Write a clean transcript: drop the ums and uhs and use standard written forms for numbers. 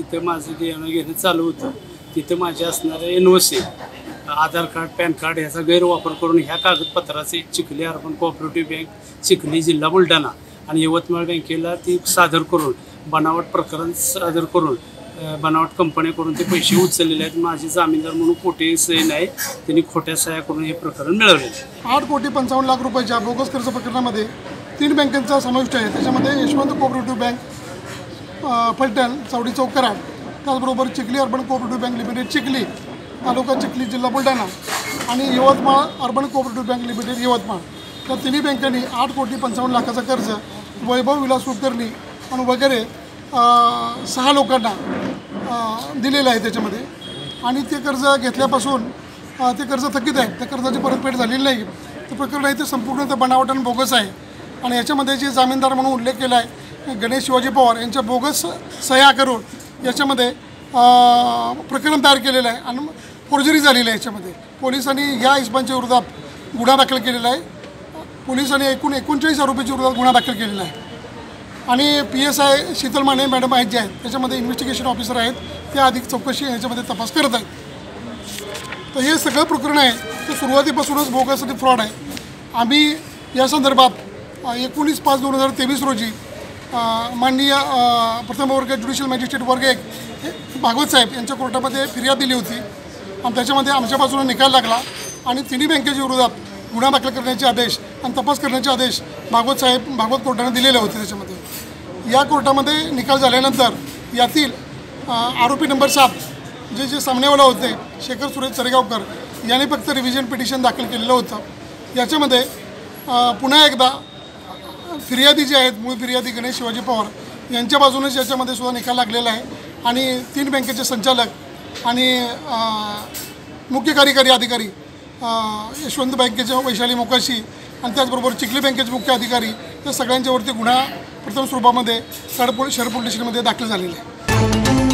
जिथं माझं देणं घेणं चालू होतं तिथं माझे असणारे NOC, Aadhaar card, PAN card ह्याचा गैरवापर करून ह्या कागदपत्राचे Chikhli urban cooperative bank Chikhli जिल्हा बुलढाणा आणि यवतमाळ बँकेला ती सादर करून बनावट प्रकरण सादर करून बनावट कंपन्याकडून ते पैसे उचललेले आहेत। माझे जामीनदार म्हणून खोटे सही नाही, त्यांनी खोट्या सह्या करून हे प्रकरण मिळवले। 8,55,00,000 रुपयाच्या बोगस कर्ज प्रकरणामध्ये 3 बँकांचा समावेश आहे। त्याच्यामध्ये यशवंत कोऑपरेटिव्ह बँक फलटण, चावडी चौक कराड, त्याचबरोबर Chikhli urban cooperative bank limited Chikhli, तालुका चिखली, जिल्हा बुलढाणा आणि Yavatmal urban cooperative bank limited Yavatmal, त्या तिन्ही बँकांनी 8,55,00,000 कर्ज वैभव विलास कुलकर्णी आणि वगैरे 6 लोकांना दिलेलं आहे त्याच्यामध्ये। आणि ते कर्ज घेतल्यापासून ते कर्ज थकीत आहे, त्या कर्जाची परतफेड झालेली नाही। ते प्रकरण आहे ते संपूर्ण बनावट आणि बोगस आहे। आणि याच्यामध्ये जे जामीनदार म्हणून उल्लेख केला आहे गणेश शिवाजी पवार यांच्या बोगस सह्या करून याच्यामध्ये प्रकरण तयार केलेलं आहे आणि फोर्जरी झालेली आहे। याच्यामध्ये पोलिसांनी या इस्मांच्या विरोधात गुन्हा दाखल केलेला आहे। पोलिसांनी एकूण 39 आरोपीच्या विरोधात गुन्हा दाखल केलेला आहे। आणि PSI शीतल माने मॅडम आहेत जे आहेत त्याच्यामध्ये इन्व्हेस्टिगेशन ऑफिसर आहेत, ते अधिक चौकशी याच्यामध्ये तपास करत आहेत। तर हे सगळं प्रकरण आहे ते सुरुवातीपासूनच बोगस आणि फ्रॉड आहे। आम्ही या संदर्भात 19/5/2023 रोजी माननीय प्रथम वर्ग ज्युडिशियल मॅजिस्ट्रेट वर्ग 1 भागवत साहेब यांच्या कोर्टामध्ये फिर्याद दिली होती आणि त्याच्यामध्ये आमच्या बाजूने निकाल लागला आणि तिन्ही बँकेच्या विरोधात गुन्हा दाखल करण्याचे आदेश आणि तपास करण्याचे आदेश भागवत कोर्टाने दिलेले होते। त्याच्यामध्ये या कोर्टामध्ये निकाल झाल्यानंतर यातील आरोपी नंबर 7 जे सामनेवाला होते शेखर सुरेश चरेगावकर यांनी फक्त रिव्हिजन पिटिशन दाखल केलेलं होतं। याच्यामध्ये पुन्हा एकदा फिर्यादी जे आहेत मूळ फिर्यादी गणेश शिवाजी पवार यांच्या बाजूनेच याच्यामध्ये सुद्धा निकाल लागलेला आहे आणि 3 बँकेचे संचालक आणि मुख्य कार्यकारी अधिकारी यशवंत बँकेचे वैशाली मोकाशी आणि त्याचबरोबर चिखली बँकेचे मुख्य अधिकारी या सगळ्यांच्यावरती गुन्हा प्रथम स्वरूपामध्ये शहर पोलीस स्टेशनमध्ये दाखल झालेला आहे।